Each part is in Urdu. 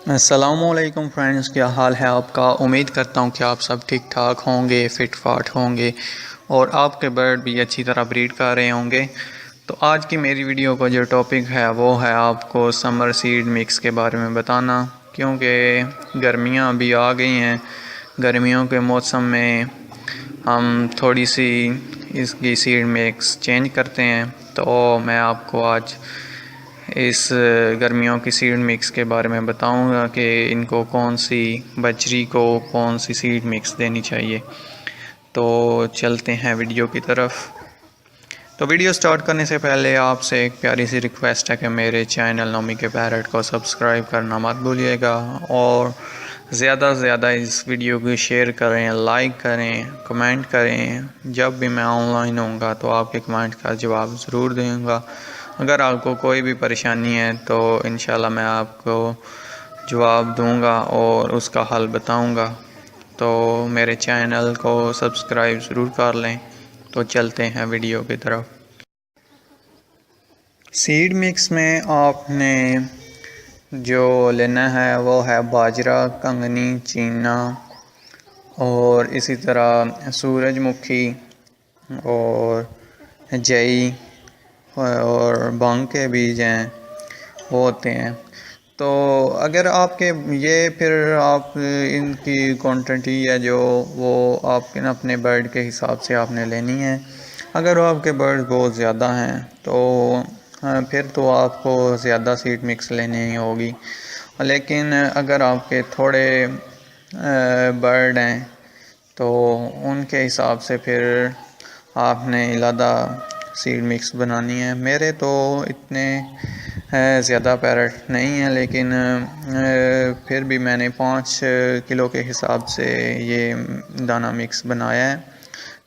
السلام علیکم فرینڈز، کیا حال ہے آپ کا؟ امید کرتا ہوں کہ آپ سب ٹھیک ٹھاک ہوں گے، فٹ فاٹ ہوں گے اور آپ کے برڈ بھی اچھی طرح بریڈ کر رہے ہوں گے۔ تو آج کی میری ویڈیو کا جو ٹاپک ہے وہ ہے آپ کو سمر سیڈ مکس کے بارے میں بتانا، کیونکہ گرمیاں ابھی آ گئی ہیں۔ گرمیوں کے موسم میں ہم تھوڑی سی اس کی سیڈ مکس چینج کرتے ہیں، تو میں آپ کو آج اس گرمیوں کی سیڈ مکس کے بارے میں بتاؤں گا کہ ان کو کون سی بچری کو کون سی سیڈ مکس دینی چاہیے۔ تو چلتے ہیں ویڈیو کی طرف۔ تو ویڈیو سٹارٹ کرنے سے پہلے آپ سے ایک پیاری سی ریکویسٹ ہے کہ میرے چینل نومی کے پیرٹ کو سبسکرائب کرنا مت بھولیے گا، اور زیادہ سے زیادہ اس ویڈیو کو شیئر کریں، لائک کریں، کمنٹ کریں۔ جب بھی میں آن لائن ہوں گا تو آپ کے کمنٹ کا جواب ضرور دوں گا۔ اگر آپ کو کوئی بھی پریشانی ہے تو انشاءاللہ میں آپ کو جواب دوں گا اور اس کا حل بتاؤں گا۔ تو میرے چینل کو سبسکرائب ضرور کر لیں۔ تو چلتے ہیں ویڈیو کی طرف۔ سیڈ مکس میں آپ نے جو لینا ہے وہ ہے باجرہ، کنگنی، چینا اور اسی طرح سورج مکھی اور جئی اور بانگ کے بیج ہیں، وہ ہوتے ہیں۔ تو اگر آپ کے یہ پھر آپ ان کی کوانٹٹی ہے جو وہ آپ اپنے برڈ کے حساب سے آپ نے لینی ہے۔ اگر آپ کے برڈ بہت زیادہ ہیں تو پھر تو آپ کو زیادہ سیڈ مکس لینی ہوگی، لیکن اگر آپ کے تھوڑے برڈ ہیں تو ان کے حساب سے پھر آپ نے علیحدہ سیڈ مکس بنانی ہے۔ میرے تو اتنے زیادہ پیرٹ نہیں ہیں، لیکن پھر بھی میں نے 5 کلو کے حساب سے یہ دانہ مکس بنایا ہے۔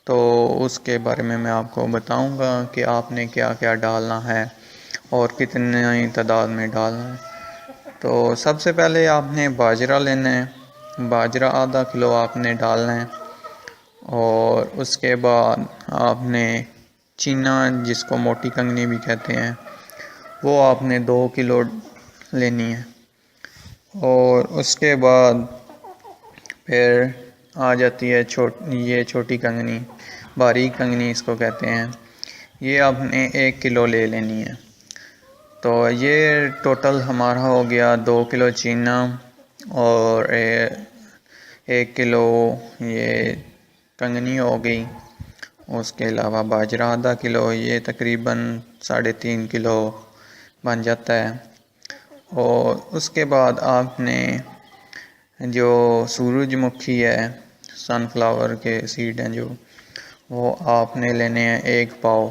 تو اس کے بارے میں آپ کو بتاؤں گا کہ آپ نے کیا کیا ڈالنا ہے اور کتنی تعداد میں ڈالنا ہے۔ تو سب سے پہلے آپ نے باجرہ لینا ہے۔ باجرہ آدھا کلو آپ نے ڈالنا ہے، اور اس کے بعد آپ نے چینا، جس کو موٹی کنگنی بھی کہتے ہیں، وہ آپ نے 2 کلو لینی ہے۔ اور اس کے بعد پھر آ جاتی ہے یہ چھوٹی کنگنی، باریک کنگنی اس کو کہتے ہیں، یہ آپ نے 1 کلو لے لینی ہے۔ تو یہ ٹوٹل ہمارا ہو گیا 2 کلو چینا اور 1 کلو یہ کنگنی ہو گئی۔ اس کے علاوہ باجرہ آدھا کلو، یہ تقریباً 3.5 کلو بن جاتا ہے۔ اور اس کے بعد آپ نے جو سورج مکھی ہے، سن فلاور کے سیڈ ہیں جو، وہ آپ نے لینے ہیں 1 پاؤ۔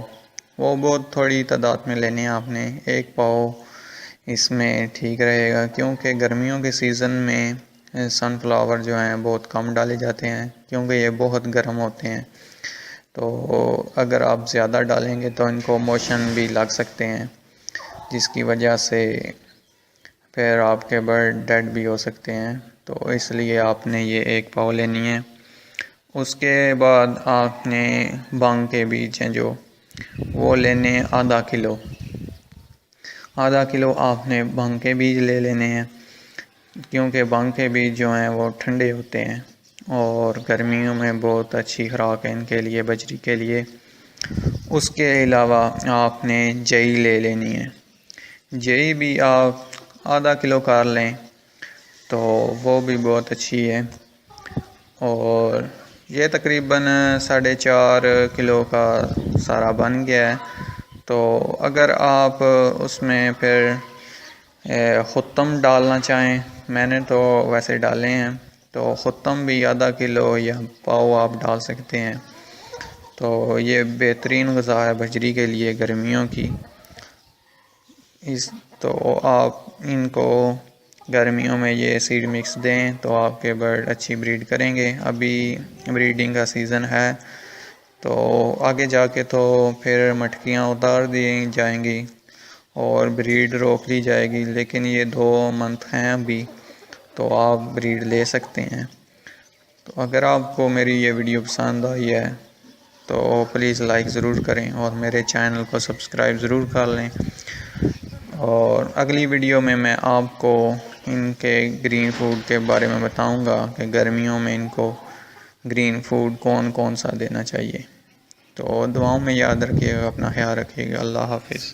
وہ بہت تھوڑی تعداد میں لینے ہیں آپ نے، 1 پاؤ اس میں ٹھیک رہے گا، کیونکہ گرمیوں کے سیزن میں سن فلاور جو ہیں بہت کم ڈالے جاتے ہیں، کیونکہ یہ بہت گرم ہوتے ہیں۔ تو اگر آپ زیادہ ڈالیں گے تو ان کو موشن بھی لگ سکتے ہیں، جس کی وجہ سے پھر آپ کے برڈ ڈیڈ بھی ہو سکتے ہیں۔ تو اس لیے آپ نے یہ 1 پاؤ لینی ہے۔ اس کے بعد آپ نے بانگ کے بیج ہیں جو، وہ لینے آدھا کلو۔ آدھا کلو آپ نے بانگ کے بیج لے لینے ہیں، کیونکہ بانگ کے بیج جو ہیں وہ ٹھنڈے ہوتے ہیں اور گرمیوں میں بہت اچھی خوراک ہے ان کے لیے، بجری کے لیے۔ اس کے علاوہ آپ نے جئی لے لینی ہے۔ جئی بھی آپ آدھا کلو کر لیں تو وہ بھی بہت اچھی ہے، اور یہ تقریباً 4.5 کلو کا سارا بن گیا ہے۔ تو اگر آپ اس میں پھر ختم ڈالنا چاہیں، میں نے تو ویسے ڈالے ہیں، تو ختم بھی آدھا کلو یا پاؤ آپ ڈال سکتے ہیں۔ تو یہ بہترین غذا ہے بجری کے لیے گرمیوں کی۔ تو آپ ان کو گرمیوں میں یہ سیڈ مکس دیں تو آپ کے برڈ اچھی بریڈ کریں گے۔ ابھی بریڈنگ کا سیزن ہے، تو آگے جا کے تو پھر مٹکیاں اتار دی جائیں گی اور بریڈ روک لی جائے گی، لیکن یہ 2 منتھ ہیں ابھی، تو آپ بریڈ لے سکتے ہیں۔ تو اگر آپ کو میری یہ ویڈیو پسند آئی ہے تو پلیز لائک ضرور کریں اور میرے چینل کو سبسکرائب ضرور کر لیں، اور اگلی ویڈیو میں آپ کو ان کے گرین فوڈ کے بارے میں بتاؤں گا کہ گرمیوں میں ان کو گرین فوڈ کون کون سا دینا چاہیے۔ تو دعاؤں میں یاد رکھیے گا، اپنا خیال رکھیے گا۔ اللہ حافظ۔